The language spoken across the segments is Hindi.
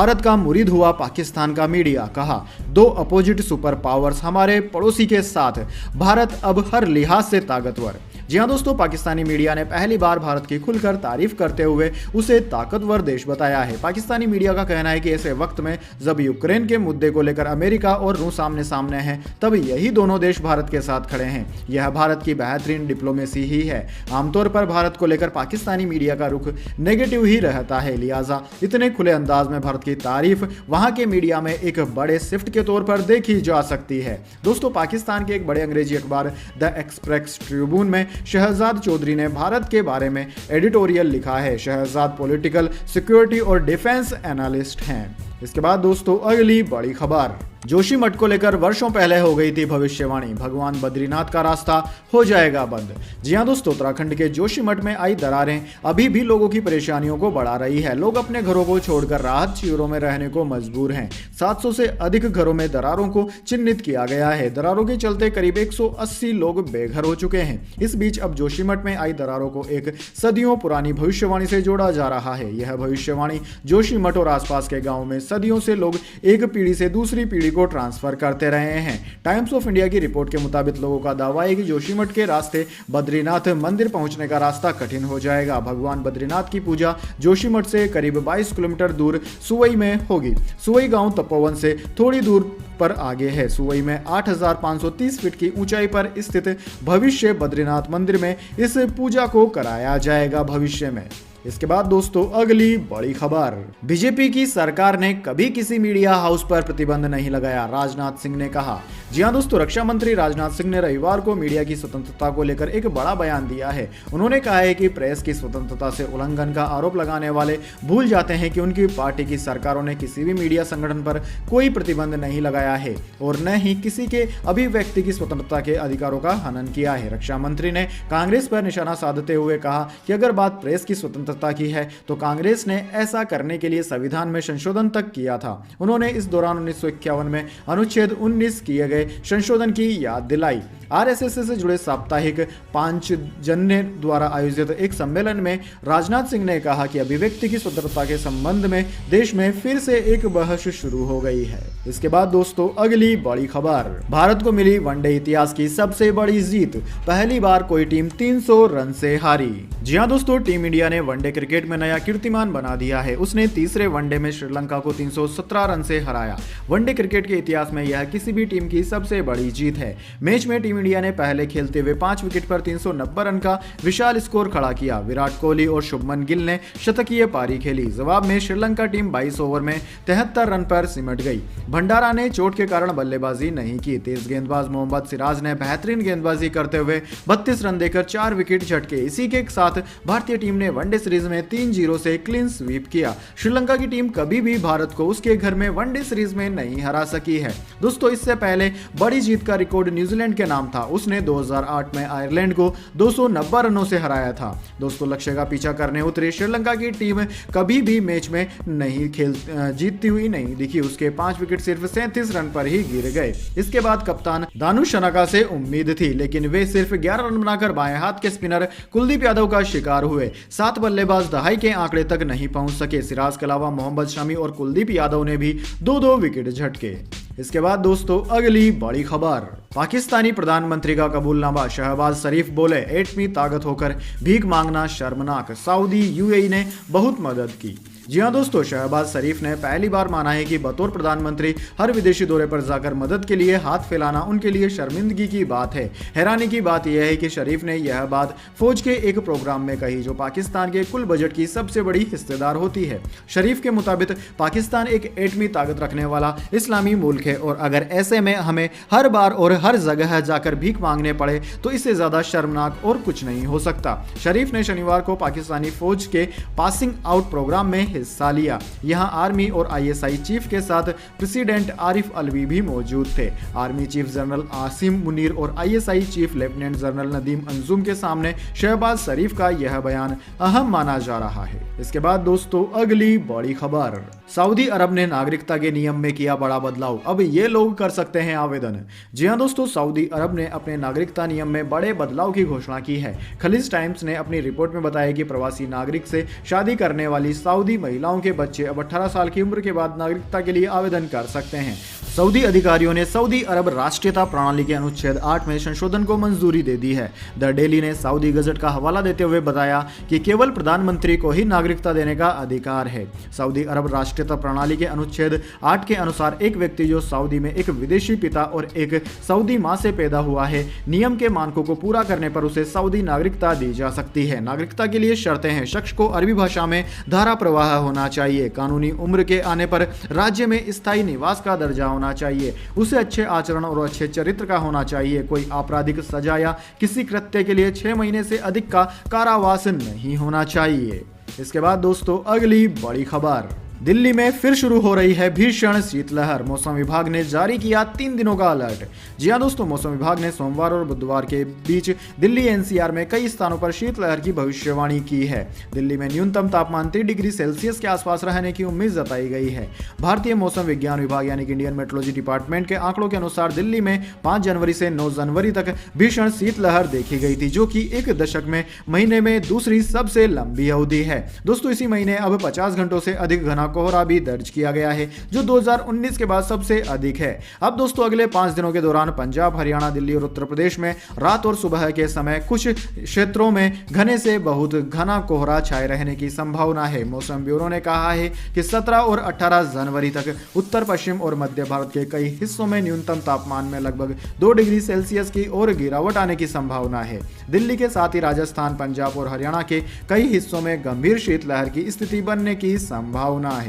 भारत का मुरीद हुआ पाकिस्तान का मीडिया, कहा दो अपोजिट सुपर पावर्स हमारे पड़ोसी के साथ, भारत अब हर लिहाज से ताकतवर। जी हां दोस्तों, पाकिस्तानी मीडिया ने पहली बार भारत की खुलकर तारीफ करते हुए उसे ताकतवर देश बताया है। पाकिस्तानी मीडिया का कहना है कि ऐसे वक्त में जब यूक्रेन के मुद्दे को लेकर अमेरिका और रूस आमने सामने हैं, तब यही दोनों देश भारत के साथ खड़े हैं। यह भारत की बेहतरीन डिप्लोमेसी ही है। आमतौर पर भारत को लेकर पाकिस्तानी मीडिया का रुख नेगेटिव ही रहता है, लिहाजा इतने खुले अंदाज में भारत की तारीफ वहां के मीडिया में एक बड़े शिफ्ट के तौर पर देखी जा सकती है। दोस्तों, पाकिस्तान के एक बड़े अंग्रेजी अखबार द एक्सप्रेस ट्रिब्यून में शहजाद चौधरी ने भारत के बारे में एडिटोरियल लिखा है। शहजाद पॉलिटिकल, सिक्योरिटी और डिफेंस एनालिस्ट हैं। इसके बाद दोस्तों अगली बड़ी खबर, जोशीमठ को लेकर वर्षों पहले हो गई थी भविष्यवाणी, भगवान बद्रीनाथ का रास्ता हो जाएगा बंद। जी हां दोस्तों, उत्तराखंड के जोशीमठ में आई दरारें अभी भी लोगों की परेशानियों को बढ़ा रही है। लोग अपने घरों को छोड़कर राहत शिविरों में रहने को मजबूर हैं। 700 से अधिक घरों में दरारों को चिन्हित किया गया है। दरारों के चलते करीब 180 लोग बेघर हो चुके हैं। इस बीच अब जोशीमठ में आई दरारों को एक सदियों पुरानी भविष्यवाणी से जोड़ा जा रहा है। यह भविष्यवाणी जोशीमठ और आसपास के गाँव में सदियों से लोग एक पीढ़ी से दूसरी पीढ़ी को ट्रांसफर करते रहे हैं। टाइम्स ऑफ इंडिया की रिपोर्ट के मुताबिक लोगों का दावा है कि जोशीमठ के रास्ते बद्रीनाथ मंदिर पहुंचने का रास्ता कठिन हो जाएगा। भगवान बद्रीनाथ की पूजा जोशीमठ से करीब 22 किलोमीटर दूर सुवई में होगी। सुवई गांव तपोवन से थोड़ी दूर पर आगे है। सुवई में 8530 फीट की ऊंचाई पर स्थित भविष्य बद्रीनाथ मंदिर में इस पूजा को कराया जाएगा भविष्य में। इसके बाद दोस्तों अगली बड़ी खबर, बीजेपी की सरकार ने कभी किसी मीडिया हाउस पर प्रतिबंध नहीं लगाया, राजनाथ सिंह ने कहा। जी हां दोस्तों, रक्षा मंत्री राजनाथ सिंह ने रविवार को मीडिया की स्वतंत्रता को लेकर एक बड़ा बयान दिया है। उन्होंने कहा है कि प्रेस की स्वतंत्रता से उल्लंघन का आरोप लगाने वाले भूल जाते हैं कि उनकी पार्टी की सरकारों ने किसी भी मीडिया संगठन पर कोई प्रतिबंध नहीं लगाया है और न ही किसी के अभिव्यक्ति की स्वतंत्रता के अधिकारों का हनन किया है। रक्षा मंत्री ने कांग्रेस पर निशाना साधते हुए कहा कि अगर बात प्रेस की स्वतंत्रता की है तो कांग्रेस ने ऐसा करने के लिए संविधान में संशोधन तक किया था। उन्होंने इस दौरान 1951 में अनुच्छेद 19 किए गए संशोधन की याद दिलाई। आरएसएस से जुड़े साप्ताहिक पांचजन्य द्वारा आयोजित एक सम्मेलन में राजनाथ सिंह ने कहा कि अभिव्यक्ति की स्वतंत्रता के संबंध में देश में फिर से एक बहस शुरू हो गई है। इसके बाद दोस्तों अगली बड़ी खबर, भारत को मिली वनडे इतिहास की सबसे बड़ी जीत, पहली बार कोई टीम 300 रन से हारी। जी हां दोस्तों, टीम इंडिया ने वनडे क्रिकेट में नया कीर्तिमान बना दिया है। उसने तीसरे वनडे में श्रीलंका को 317 रन से हराया। वनडे क्रिकेट के इतिहास में यह किसी भी टीम की सबसे बड़ी जीत है। मैच में टीम इंडिया ने पहले खेलते हुए 5 विकेट पर 390 रन का विशाल स्कोर खड़ा किया। विराट कोहली और शुभमन गिल ने शतकीय पारी खेली। जवाब में श्रीलंका टीम 22 ओवर में 73 रन पर सिमट गई। भंडारा ने चोट के कारण बल्लेबाजी नहीं की। तेज गेंदबाज मोहम्मद सिराज ने बेहतरीन गेंदबाजी करते हुए 32 रन देकर 4 विकेट झटके। इसी के साथ भारतीय टीम ने वनडे सीरीज में 3-0 से क्लीन स्वीप किया। श्रीलंका की टीम कभी भी भारत को उसके घर में वनडे सीरीज में नहीं हरा सकी है। दोस्तों, इससे पहले बड़ी जीत का रिकॉर्ड न्यूजीलैंड के नाम था। उसने 2008 में आयरलैंड को 290 रनों से हराया था। दोस्तों, लक्ष्य का पीछा करने उतरी श्रीलंका की टीम कभी भी मैच में नहीं जीतती हुई नहीं दिखी। उसके 5 विकेट सिर्फ 37 रन पर ही गिर गए। इसके बाद कप्तान दानुश शनाका से उम्मीद थी, लेकिन वे सिर्फ 11 रन बनाकर बाएं हाथ के स्पिनर कुलदीप यादव का शिकार हुए। 7 बल्लेबाज दहाई के आंकड़े तक नहीं पहुंच सके। सिराज के अलावा मोहम्मद शमी और कुलदीप यादव ने भी 2-2 विकेट झटके। इसके बाद दोस्तों अगली बड़ी खबर, पाकिस्तानी प्रधानमंत्री का कबूलनामा, शहबाज शरीफ बोले एटमी ताकत होकर भीख मांगना शर्मनाक, सऊदी यूएई ने बहुत मदद की। जी हां दोस्तों, शहबाज शरीफ ने पहली बार माना है कि बतौर प्रधानमंत्री हर विदेशी दौरे पर जाकर मदद के लिए हाथ फैलाना उनके लिए शर्मिंदगी की बात है। हैरानी की बात यह है कि शरीफ ने यह बात फौज के एक प्रोग्राम में कही जो पाकिस्तान के कुल बजट की सबसे बड़ी हिस्सेदार होती है। शरीफ के मुताबिक पाकिस्तान एक एटमी ताकत रखने वाला इस्लामी मुल्क है और अगर ऐसे में हमें हर बार और हर जगह जाकर भीख मांगने पड़े तो इससे ज्यादा शर्मनाक और कुछ नहीं हो सकता। शरीफ ने शनिवार को पाकिस्तानी फौज के पासिंग आउट प्रोग्राम में हिस्सा लिया। यहां आर्मी और आईएसआई चीफ के साथ प्रेसिडेंट आरिफ अलवी भी मौजूद थे। Army chief general Asim Munir और ISI chief lieutenant general Nadeem Anjum के सामने शहबाज शरीफ का यह बयान अहम माना जा रहा है। इसके बाद दोस्तों अगली बड़ी खबर, सऊदी अरब ने नागरिकता के नियम में किया बड़ा बदलाव, अब ये लोग कर सकते हैं आवेदन। जी हां दोस्तों, सऊदी अरब ने अपने नागरिकता नियम में बड़े बदलाव की घोषणा की है। खलीज टाइम्स ने अपनी रिपोर्ट में बताया कि प्रवासी नागरिक से शादी करने वाली सऊदी महिलाओं के बच्चे अब 18 साल की उम्र के बाद नागरिकता के लिए आवेदन कर सकते हैं। सऊदी अधिकारियों ने सऊदी अरब राष्ट्रीयता प्रणाली के अनुच्छेद 8 में संशोधन को मंजूरी दे दी है। द डेली ने सऊदी गजट का हवाला देते हुए बताया कि केवल प्रधानमंत्री को ही नागरिकता देने का अधिकार है। सऊदी अरब राष्ट्रीयता प्रणाली के अनुच्छेद 8 के अनुसार एक व्यक्ति जो सऊदी में एक विदेशी पिता और एक सऊदी मां से पैदा हुआ है, नियम के मानकों को पूरा करने पर उसे सऊदी नागरिकता दी जा सकती है। नागरिकता के लिए शर्तें हैं। शख्स को अरबी भाषा में धारा प्रवाह होना चाहिए। कानूनी उम्र के आने पर राज्य में स्थायी निवास का दर्जा होना चाहिए। उसे अच्छे आचरण और अच्छे चरित्र का होना चाहिए। कोई आपराधिक सजा या किसी कृत्य के लिए 6 महीने से अधिक का कारावास नहीं होना चाहिए। इसके बाद दोस्तों अगली बड़ी खबर, दिल्ली में फिर शुरू हो रही है भीषण शीतलहर। मौसम विभाग ने जारी किया 3 दिनों का अलर्ट। जी हां दोस्तों, मौसम विभाग ने सोमवार और बुधवार के बीच दिल्ली एनसीआर में कई स्थानों पर शीतलहर की भविष्यवाणी की है। दिल्ली में न्यूनतम तापमान 3 डिग्री सेल्सियस के आसपास रहने की उम्मीद जताई गई है। भारतीय मौसम विज्ञान विभाग यानी कि इंडियन मेट्रोलॉजी डिपार्टमेंट के आंकड़ों के अनुसार दिल्ली में 5 जनवरी से 9 जनवरी तक भीषण शीतलहर देखी गई थी, जो कि एक दशक में महीने में दूसरी सबसे लंबी अवधि है। दोस्तों इसी महीने अब 50 घंटों से अधिक घना कोहरा भी दर्ज किया गया है, जो 2019 के बाद सबसे अधिक है। अब दोस्तों अगले 5 दिनों के दौरान पंजाब, हरियाणा, दिल्ली और उत्तर प्रदेश में रात और सुबह के समय कुछ क्षेत्रों में घने से बहुत घना कोहरा छाए रहने की संभावना है। मौसम ब्यूरो ने कहा है कि 17 और 18 जनवरी तक उत्तर पश्चिम और मध्य भारत के कई हिस्सों में न्यूनतम तापमान में लगभग 2 डिग्री सेल्सियस की और गिरावट आने की संभावना है। दिल्ली के साथ ही राजस्थान, पंजाब और हरियाणा के कई हिस्सों में गंभीर शीतलहर की स्थिति बनने की संभावना है।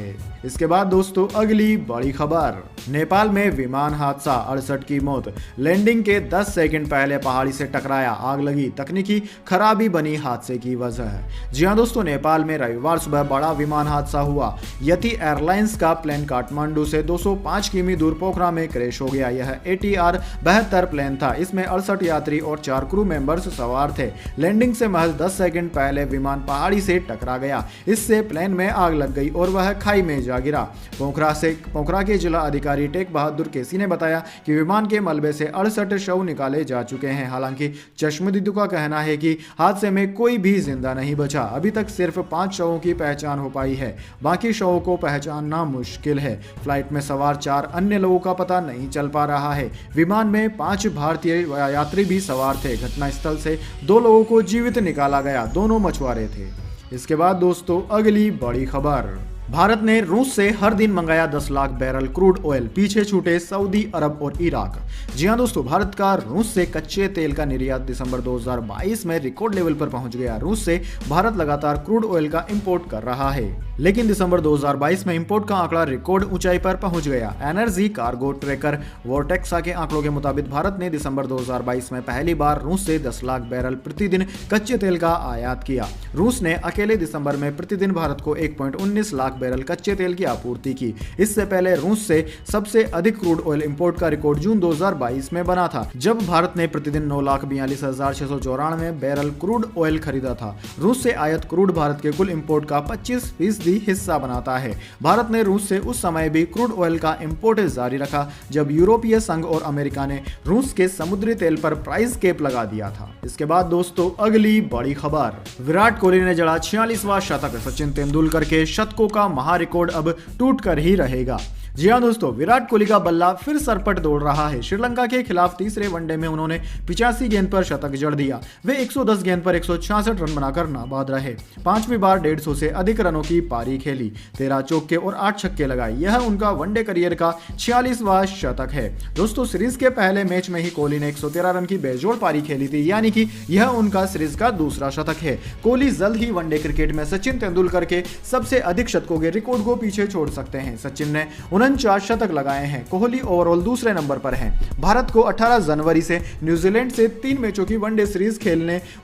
इसके बाद दोस्तों अगली बड़ी खबर, नेपाल में विमान हादसा, 68 की मौत। लैंडिंग के 10 सेकंड पहले पहाड़ी से टकराया, आग लगी, तकनीकी खराबी बनी हादसे की वजह। जी हां दोस्तों, नेपाल में रविवार सुबह बड़ा विमान हादसा हुआ। यति एयरलाइंस का प्लेन काठमांडू से 205 किमी दूर पोखरा में क्रैश हो गया। यह ATR 72 प्लेन था। इसमें 68 यात्री और 4 क्रू मेंबर्स सवार थे। लैंडिंग से महज 10 सेकंड पहले विमान पहाड़ी से टकरा गया। इससे प्लेन में आग लग गई और वह खाई में जा गिरा। पोखरा के जिला अधिकारी टेक बहादुर केसी ने बताया कि विमान के मलबे से 68 शव निकाले जा चुके हैं। हालांकि चश्मदीदों का कहना है कि हादसे में कोई भी जिंदा नहीं बचा। अभी तक सिर्फ 5 शवों की पहचान हो पाई है। बाकी शवों को पहचानना मुश्किल है। फ्लाइट में सवार 4 अन्य लोगों का पता नहीं चल पा रहा है। विमान में 5 भारतीय यात्री भी सवार थे। घटनास्थल से 2 लोगों को जीवित निकाला गया, दोनों मछुआरे थे। इसके बाद दोस्तों अगली बड़ी खबर, भारत ने रूस से हर दिन मंगाया 10 लाख बैरल क्रूड ऑयल, पीछे छूटे सऊदी अरब और इराक। जी हां दोस्तों, भारत का रूस से कच्चे तेल का निर्यात दिसंबर 2022 में रिकॉर्ड लेवल पर पहुंच गया। रूस से भारत लगातार क्रूड ऑयल का इंपोर्ट कर रहा है, लेकिन दिसंबर 2022 में इंपोर्ट का आंकड़ा रिकॉर्ड ऊंचाई पर पहुंच गया। एनर्जी कार्गो ट्रैकर वोर्टेक्सा के आंकड़ों के मुताबिक भारत ने दिसंबर 2022 में पहली बार रूस से 10 लाख बैरल प्रतिदिन कच्चे तेल का आयात किया। रूस ने अकेले दिसंबर में प्रतिदिन भारत को 1.19 लाख बैरल कच्चे तेल की आपूर्ति की। इससे पहले रूस से सबसे अधिक क्रूड ऑयल इंपोर्ट का रिकॉर्ड जून 2022 में बना था, जब भारत ने प्रतिदिन 9,42,694 बैरल क्रूड ऑयल खरीदा था। रूस से आयात क्रूड भारत के कुल इंपोर्ट का 25% हिस्सा बनाता है। भारत ने रूस से उस समय भी क्रूड ऑयल का इंपोर्ट जारी रखा जब यूरोपीय संघ और अमेरिका ने रूस के समुद्री तेल पर प्राइस कैप लगा दिया था। इसके बाद दोस्तों अगली बड़ी खबर, विराट कोहली ने जड़ा 46वां शतक, सचिन तेंदुलकर के शतकों का महारिकॉर्ड अब टूट कर ही रहेगा। जी हां दोस्तों, विराट कोहली का बल्ला फिर सरपट दौड़ रहा है। श्रीलंका के खिलाफ तीसरे वनडे में उन्होंने 85 गेंद पर शतक जड़ दिया। वे 110 गेंद पर 166 रन बनाकर नाबाद रहे। 5वीं बार 150 से अधिक रनों की पारी खेली, 13 चौके और 8 छक्के लगाए। यह उनका वनडे करियर का 46वां शतक है। दोस्तों, सीरीज के पहले मैच में ही कोहली ने 113 रन की बेजोड़ पारी खेली थी, यानी कि यह उनका सीरीज का दूसरा शतक है। कोहली जल्द ही वनडे क्रिकेट में सचिन तेंदुलकर के सबसे अधिक शतकों के रिकॉर्ड को पीछे छोड़ सकते हैं। सचिन ने 49 शतक लगाए हैं। कोहली ओवरऑल दूसरे नंबर पर हैं। भारत को 18 जनवरी से न्यूजीलैंड से 3 मैचों की वनडे सीरीज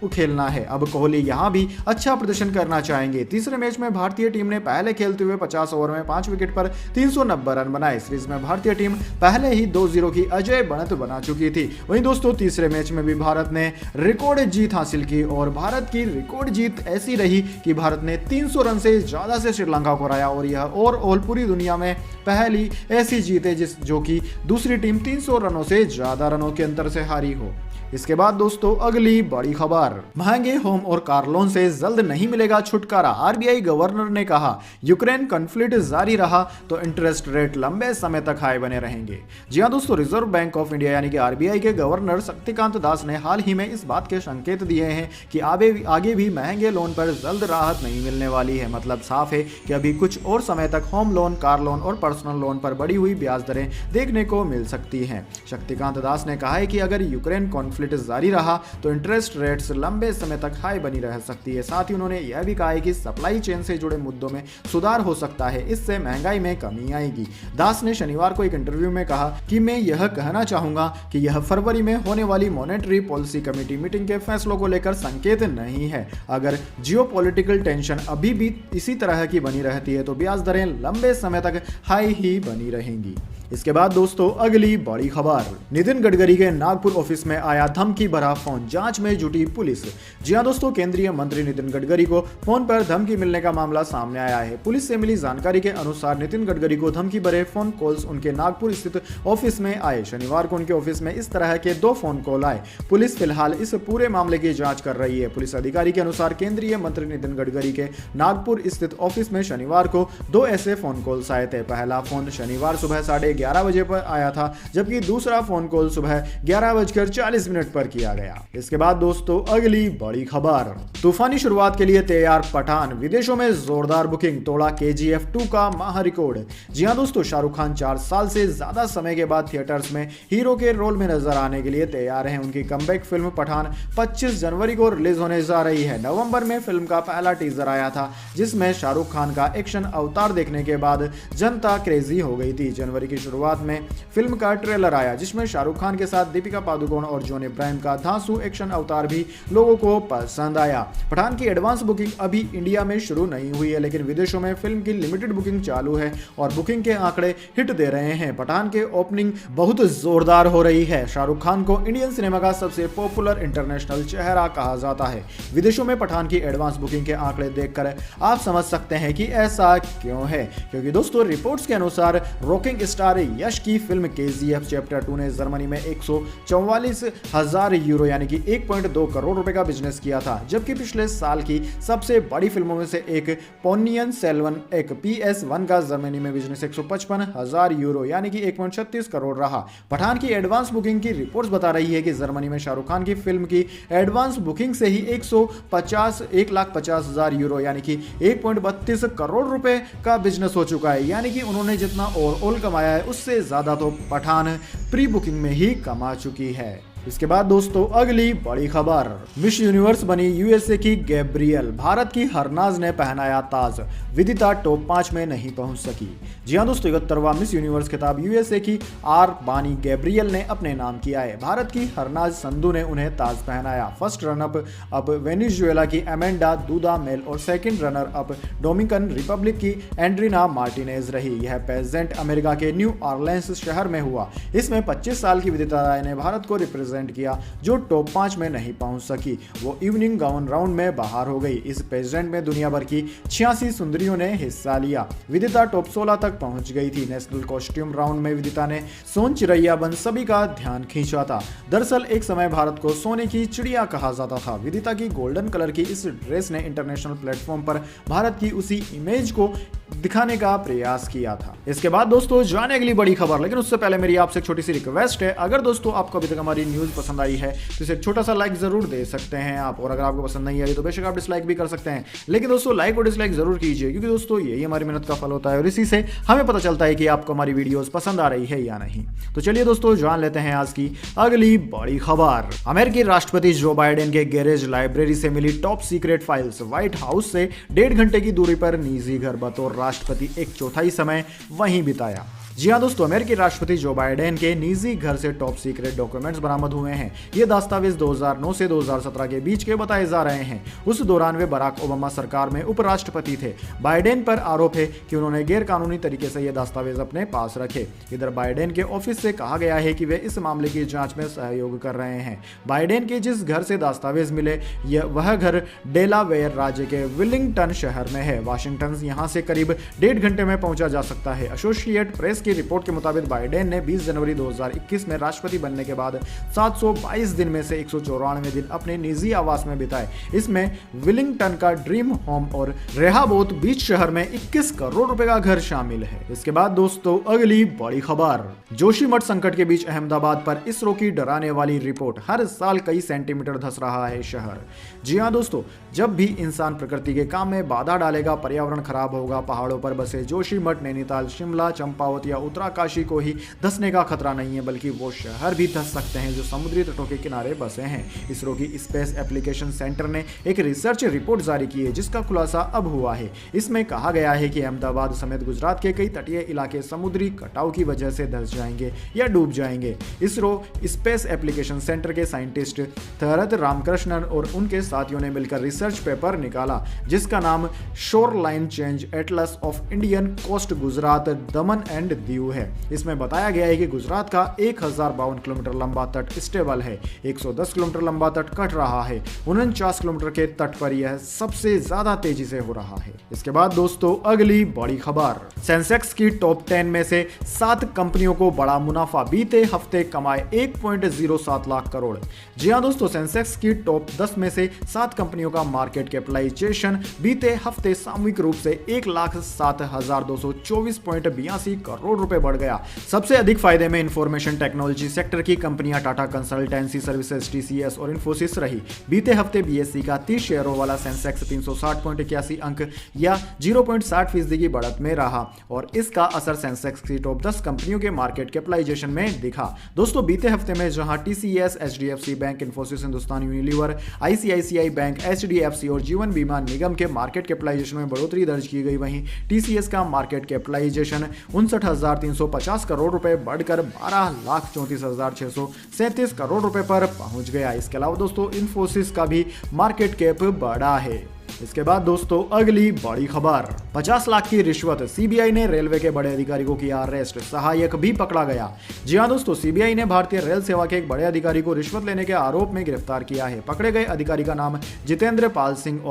खेलना है। अब कोहली यहां भी अच्छा प्रदर्शन करना चाहेंगे। तीसरे मैच में भारतीय टीम ने पहले खेलते हुए 50 ओवर में 5 विकेट पर 390 रन बनाए। सीरीज में भारतीय टीम पहले ही 2-0 की अजय बढ़त बना चुकी थी। वहीं दोस्तों तीसरे मैच में भी भारत ने रिकॉर्ड जीत हासिल की और भारत की रिकॉर्ड जीत ऐसी रही कि भारत ने 300 रन से ज्यादा से श्रीलंका को हराया और यह ओवरऑल पूरी दुनिया में पहली पहली ऐसी जीत है जो कि दूसरी टीम 300 रनों से ज्यादा रनों के अंतर से हारी हो। इसके बाद दोस्तों अगली बड़ी खबर, महंगे होम और कार लोन से जल्द नहीं मिलेगा छुटकारा। आरबीआई गवर्नर ने कहा यूक्रेन कॉन्फ्लिक्ट जारी रहा तो इंटरेस्ट रेट लंबे समय तक हाई बने रहेंगे। जी हां दोस्तों, रिजर्व बैंक ऑफ इंडिया यानी कि आरबीआई के गवर्नर शक्तिकांत दास ने हाल ही में इस बात के संकेत दिए हैं कि आगे भी महंगे लोन पर जल्द राहत नहीं मिलने वाली है। मतलब साफ है कि अभी कुछ और समय तक होम लोन, कार लोन और पर्सनल लोन पर बढ़ी हुई ब्याज दरें देखने को मिल सकती हैं। शक्तिकांत दास ने कहा है कि अगर यूक्रेन कॉन्फ्लिक्ट जारी रहा तो इंटरेस्ट रेट्स लंबे समय तक हाई बनी रह सकती है। साथ ही उन्होंने यह भी कहा है कि सप्लाई चेन से जुड़े मुद्दों में सुधार हो सकता है, इससे महंगाई में कमी आएगी। दास ने शनिवार को एक इंटरव्यू में कहा कि मैं यह कहना चाहूंगा कि यह फरवरी में होने वाली मॉनेटरी पॉलिसी कमेटी मीटिंग के फैसलों को लेकर संकेत नहीं है। अगर जियोपॉलिटिकल टेंशन अभी भी इसी तरह की बनी रहती है तो ब्याज दरें लंबे समय तक हाई ही बनी रहेंगी। इसके बाद दोस्तों अगली बड़ी खबर, नितिन गडकरी के नागपुर ऑफिस में आया धमकी भरा फोन, जांच में जुटी पुलिस। जी हां दोस्तों, केंद्रीय मंत्री नितिन गडकरी को फोन पर धमकी मिलने का मामला सामने आया है। पुलिस से मिली जानकारी के अनुसार नितिन गडकरी को धमकी भरे फोन कॉल्स उनके नागपुर स्थित ऑफिस में आए। शनिवार को उनके ऑफिस में इस तरह के 2 फोन कॉल आए। पुलिस फिलहाल इस पूरे मामले की जांच कर रही है। पुलिस अधिकारी के अनुसार केंद्रीय मंत्री नितिन गडकरी के नागपुर स्थित ऑफिस में शनिवार को 2 ऐसे फोन कॉल्स आए थे। पहला फोन शनिवार सुबह 11:30 बजे पर आया था, जबकि दूसरा फोन कॉल सुबह 11:40 पर किया गया। इसके बाद दोस्तों अगली बड़ी खबर, तूफानी शुरुआत के लिए तैयार पठान, विदेशों में जोरदार बुकिंग, तोड़ा केजीएफ 2 का महा रिकॉर्ड। जी हां दोस्तों, शाहरुख खान 4 साल से ज्यादा समय के बाद थिएटर्स में हीरो के रोल में नजर आने के लिए तैयार हैं। उनकी कमबैक फिल्म पठान 25 जनवरी को रिलीज होने जा रही है। नवंबर में फिल्म का पहला टीजर आया था, जिसमें शाहरुख खान का एक्शन अवतार देखने के बाद जनता क्रेजी हो गई थी। जनवरी की शुरुआत में फिल्म का ट्रेलर आया, जिसमें शाहरुख खान के साथ दीपिका पादुकोण और जॉन इब्राहिम का धांसू एक्शन अवतार भी लोगों को पसंद आया। पठान की एडवांस बुकिंग अभी इंडिया में शुरू नहीं हुई है, लेकिन विदेशों में फिल्म की लिमिटेड बुकिंग चालू है और बुकिंग के आंकड़े हिट दे रहे हैं। पठान के ओपनिंग बहुत जोरदार हो रही है। शाहरुख खान को इंडियन सिनेमा का सबसे पॉपुलर इंटरनेशनल चेहरा कहा जाता है। विदेशों में पठान की एडवांस बुकिंग के आंकड़े देखकर आप समझ सकते हैं कि ऐसा क्यों है, क्योंकि दोस्तों रिपोर्ट्स के अनुसार रॉकिंग स्टार यश की फिल्म केजीएफ चैप्टर 2 ने जर्मनी में 144,000 यूरो यानी कि 1.2 करोड़ रुपए का बिजनेस किया था, जबकि पिछले साल की सबसे बड़ी फिल्मों में से एक पोनियन सेल्वन एक PS1 का जर्मनी में बिजनेस 155,000 यूरो यानी कि 1.36 करोड़ रहा। पठान की एडवांस बुकिंग की रिपोर्ट्स बता रही है कि जर्मनी में शाहरुख खान की फिल्म की एडवांस बुकिंग से ही 1,50,000 यूरो यानी कि 1.32 करोड़ रुपए का बिजनेस हो चुका है। यानी कि उन्होंने जितना ओवरऑल कमाया है उससे ज्यादा तो पठान प्री बुकिंग में ही कमा चुकी है। इसके बाद दोस्तों अगली बड़ी खबर, मिस यूनिवर्स बनी यूएसए की गैब्रियल, भारत की हरनाज ने पहनाया ताज, विदिता टॉप 5 में नहीं पहुंच सकी। जी हां दोस्तों, 71वां मिस यूनिवर्स खिताब यूएसए की आर बानी गैब्रियल ने अपने नाम किया है। भारत की हरनाज संधू ने उन्हें ताज पहनाया। फर्स्ट रनअप अप वेनेजुएला की एमेंडा दूदा मेल और second runner up Dominican Republic की एंड्रीना मार्टिनेज रही। यह पेजेंट अमेरिका के न्यू ऑरलेंस शहर में हुआ। इसमें 25 साल की विदिता राय ने भारत को रिप्रेजेंट किया, जो टॉप 5 में नहीं पहुंच सकी। वो इवनिंग गाउन राउंड में बाहर हो गई। इस पेजेंट में दुनिया भर की 86 सुंदरियों ने हिस्सा लिया। विदिता टॉप 16 तक पहुंच गई थी। नेशनल कॉस्ट्यूम राउंड में विदिता ने सोन चिड़ैया बन सभी का ध्यान खींचा था। दरअसल एक समय भारत को सोने की चिड़िया कहा जाता था। विदिता की गोल्डन कलर की इस ड्रेस ने इंटरनेशनल प्लेटफॉर्म पर भारत की उसी इमेज को दिखाने का प्रयास किया था। इसके बाद दोस्तों जाने अगली बड़ी खबर, लेकिन उससे पहले मेरी आपसे एक छोटी सी रिक्वेस्ट है। अगर दोस्तों आपको अभी तक हमारी न्यूज पसंद आई है तो इसे एक छोटा सा लाइक जरूर दे सकते हैं आप, और अगर आपको पसंद नहीं आई तो बेशक आप डिसलाइक भी कर सकते हैं, लेकिन दोस्तों लाइक और डिसलाइक जरूर कीजिए, क्योंकि दोस्तों यही हमारी मेहनत का फल होता है और इसी से हमें पता चलता है कि आपको हमारी वीडियोस पसंद आ रही है या नहीं। तो चलिए दोस्तों जान लेते हैं आज की अगली बड़ी खबर। अमेरिकी राष्ट्रपति जो बाइडेन के गैरेज लाइब्रेरी से मिली top secret files. White House से 1.5 घंटे की दूरी पर निजी घर, बतौर राष्ट्रपति एक चौथाई समय वहीं बिताया। जी हाँ दोस्तों, अमेरिकी राष्ट्रपति जो बाइडेन के निजी घर से टॉप सीक्रेट डॉक्यूमेंट्स बरामद हुए हैं। ये दस्तावेज 2009 से 2017 के बीच के बताए जा रहे हैं। उस दौरान वे बराक ओबामा सरकार में उपराष्ट्रपति थे। बाइडेन पर आरोप है कि उन्होंने गैर कानूनी तरीके से ये दस्तावेज अपने पास रखे। इधर बाइडेन के ऑफिस से कहा गया है कि वे इस मामले की जांच में सहयोग कर रहे हैं। बाइडेन के जिस घर से दस्तावेज मिले वह घर डेलावेयर राज्य के विलिंगटन शहर में है। वाशिंगटन यहां से करीब 1.5 घंटे में पहुंचा जा सकता है। एसोसिएटेड प्रेस की रिपोर्ट के मुताबिक बाइडेन ने 20 जनवरी 2021 में राष्ट्रपति बनने के बाद 722 दिन में से 194 दिन अपने निजी आवास में बिताए। इसमें विलिंगटन का ड्रीम होम और रेहाबोत बीच शहर में 21 करोड़ रुपए का घर शामिल है। इसके बाद दोस्तों अगली बड़ी खबर, जोशीमठ संकट के बीच अहमदाबाद पर इसरो की डराने वाली रिपोर्ट। हर साल कई सेंटीमीटर धंस रहा है शहर। जी हाँ दोस्तों, जब भी इंसान प्रकृति के काम में बाधा डालेगा, पर्यावरण खराब होगा। पहाड़ों पर बसे जोशीमठ, नैनीताल, शिमला, चंपावत या उत्तराकाशी को ही धंसने का खतरा नहीं है, बल्कि वो शहर भी धंस सकते हैं जो समुद्री तटों के किनारे बसे हैं। इसरो की स्पेस एप्लीकेशन सेंटर ने एक रिसर्च रिपोर्ट जारी की है, जिसका खुलासा अब हुआ है। इसमें कहा गया है कि अहमदाबाद समेत गुजरात के कई तटीय इलाके समुद्री कटाव की वजह से धंस जाएंगे या डूब जाएंगे। इसरो स्पेस एप्लीकेशन सेंटर के साइंटिस्ट थरत रामकृष्णन और उनके साथियों ने मिलकर रिसर्च पेपर निकाला, जिसका नाम shoreline change atlas of Indian coast Gujarat, Daman and Diu है। इसमें बताया गया है कि गुजरात का 1052 किलोमीटर लंबा तट स्टेबल है, 110 किलोमीटर लंबा तट कट रहा है, 49 किलोमीटर के तट पर यह सबसे ज्यादा तेजी से हो रहा है। इसके बाद दोस्तों अगली बड़ी खबर, सेंसेक्स की टॉप 10 में से 7 कंपनियों को बड़ा मुनाफा। बीते हफ्ते कमाए 1.07 लाख करोड़। जी हाँ दोस्तों, सेंसेक्स की टॉप 10 में से 7 कंपनियों का मार्केट कैपिटलाइजेशन बीते हफ्ते सामूहिक रूप से 1,07,224.82 करोड़ रुपए बढ़ गया। सबसे अधिक फायदे में इंफॉर्मेशन टेक्नोलॉजी सेक्टर की कंपनियां टाटा कंसल्टेंसी सर्विसेज टीसीएस और इन्फोसिस रही। बीते हफ्ते बीएसई का 30 शेयरों वाला सेंसेक्स 360.81 अंक या 0.60% की बढ़त में रहा और इसका असर सेंसेक्स की टॉप 10 कंपनियों के मार्केट कैपिटलाइजेशन में दिखा। दोस्तों बीते हफ्ते में जहां TCS, HDFC bank, Infosys, Hindustan Unilever, ICICI bank, HDFC और जीवन बीमा निगम के मार्केट कैपिटलाइजेशन में बढ़ोतरी दर्ज की गई, वहीं टीसीएस का मार्केट कैपिटलाइजेशन 59,350 करोड़ रुपए बढ़कर 12,34,637 करोड़ रुपए पर पहुंच गया। इसके अलावा दोस्तों इन्फोसिस का भी मार्केट कैप बढ़ा है। इसके बाद दोस्तों अगली बड़ी खबर, 50 लाख की रिश्वत, सीबीआई ने रेलवे के बड़े अधिकारी को किया अरेस्ट, सहायक भी पकड़ा गया। जी हां दोस्तों, सीबीआई ने भारतीय रेल सेवा के एक बड़े अधिकारी को रिश्वत लेने के आरोप में गिरफ्तार किया है। पकड़े गए अधिकारी का नाम जितेंद्र पाल सिंह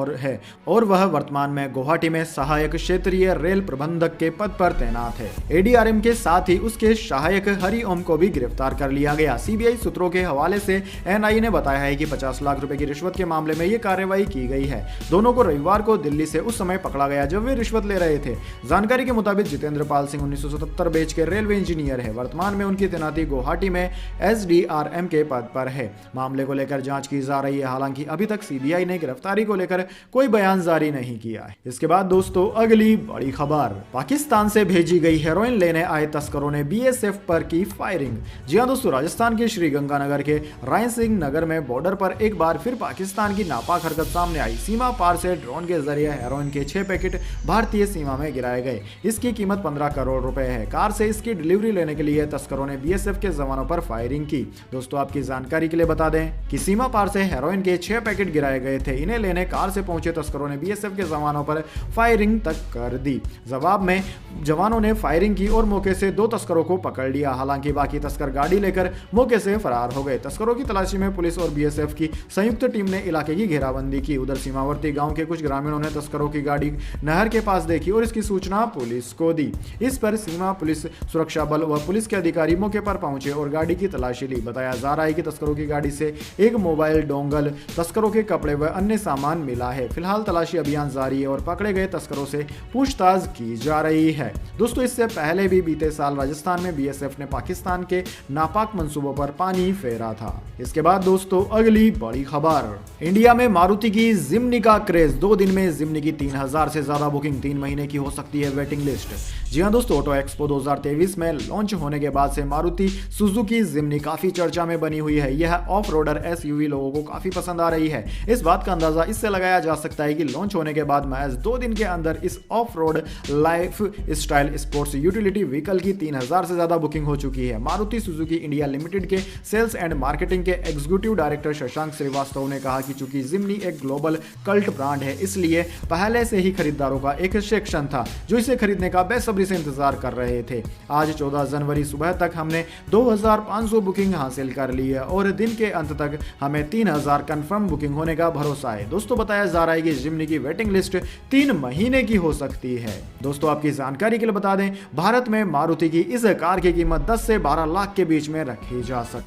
और वह वर्तमान में गुवाहाटी में सहायक क्षेत्रीय रेल प्रबंधक के पद पर तैनात है। एडीआरएम के साथ ही उसके सहायक हरिओम को भी गिरफ्तार कर लिया गया। सीबीआई सूत्रों के हवाले से एनआई ने बताया है कि 50 लाख रुपए की रिश्वत के मामले में यह कार्रवाई की गई है। दोनों को रविवार को दिल्ली से उस समय पकड़ा गया जब वे रिश्वत ले रहे थे। जानकारी के मुताबिक जितेंद्र पाल सिंह 1977 बैच के रेलवे इंजीनियर है। वर्तमान में उनकी तैनाती गुवाहाटी में एसडीआरएम के पद पर है। मामले को लेकर जांच की जा रही है। हालांकि अभी तक सीबीआई ने गिरफ्तारी को लेकर कोई बयान जारी नहीं किया है। इसके बाद दोस्तों अगली बड़ी खबर, पाकिस्तान से भेजी गई हेरोइन लेने आए तस्करों ने बीएसएफ पर की फायरिंग। जी हां दोस्तों, राजस्थान के श्रीगंगानगर के राय सिंह नगर में बॉर्डर पर एक बार फिर पाकिस्तान की नापाक हरकत सामने आई। सीमा पार से ड्रोन के जरिए हेरोइन के 6 पैकेट भारतीय सीमा में गिराए गए। इसकी कीमत 15 करोड़ रुपए है। कार से इसकी डिलीवरी लेने के लिए तस्करों ने बीएसएफ के जवानों पर फायरिंग की। दोस्तों आपकी जानकारी के लिए बता दें कि सीमा पार से हेरोइन के 6 पैकेट गिराए गए थे। इन्हें लेने कार से पहुंचे तस्करों ने बीएसएफ के जवानों पर फायरिंग तक कर दी। जवाब में जवानों ने फायरिंग की और मौके से 2 तस्करों को पकड़ लिया। हालांकि बाकी तस्कर गाड़ी लेकर मौके से फरार हो गए। तस्करों की तलाशी में पुलिस और बीएसएफ की संयुक्त टीम ने इलाके की घेराबंदी की। उधर सीमावर्ती गांव के कुछ ग्रामीणों ने तस्करों की गाड़ी नहर के पास देखी और इसकी सूचना पुलिस को दी। इस पर सीमा पुलिस सुरक्षा बल व पुलिस के अधिकारी मौके पर पहुंचे और गाड़ी की तलाशी ली। बताया जा रहा है कि तस्करों की गाड़ी से एक मोबाइल, डोंगल, तस्करों के कपड़े व अन्य सामान मिला है। फिलहाल तलाशी अभियान जारी है और पकड़े गए तस्करों से पूछताछ की जा रही है। दोस्तों इससे पहले भी बीते साल राजस्थान में बीएसएफ ने पाकिस्तान के नापाक मंसूबों पर पानी फेरा था। इसके बाद दोस्तों अगली बड़ी खबर, इंडिया में मारुति की जिम्नी का क्रेज। 2 दिन में जिम्नी की 3000 से ज्यादा बुकिंग, 3 महीने की हो सकती है वेटिंग लिस्ट। जी हाँ दोस्तों, ऑटो एक्सपो 2023 में लॉन्च होने के बाद से मारुति सुजुकी जिम्नी काफी चर्चा में बनी हुई है। यह ऑफ रोडर एसयूवी लोगों को काफी पसंद आ रही है। इस बात का अंदाजा इससे लगाया जा सकता है कि लॉन्च होने के बाद महज 2 दिन के अंदर इस of road life style sports utility vehicle की 3000 से ज्यादा बुकिंग हो चुकी है। मारुति सुजुकी इंडिया लिमिटेड के सेल्स एंड मार्केटिंग के एग्जीक्यूटिव डायरेक्टर शशांक श्रीवास्तव ने कहा कि चूंकि जिम्नी एक ग्लोबल कल्ट ब्रांड है, इसलिए पहले से ही खरीदारों का एक सेक्शन था जो इसे खरीदने का बेसब्री से इंतजार कर रहे थे। आज 14 जनवरी सुबह तक हमने 2500 बुकिंग हासिल कर ली है और दिन के अंत तक हमें 3000 कंफर्म बुकिंग होने का भरोसा है। दोस्तों, बताया जा रहा है कि जिम्नी की वेटिंग लिस्ट 3 महीने की हो सकती है। दोस्तों, आपकी जानकारी के लिए बता दें, भारत में मारुति की इस कार की कीमत 10 से 12 लाख के बीच में रखी जा सकती है।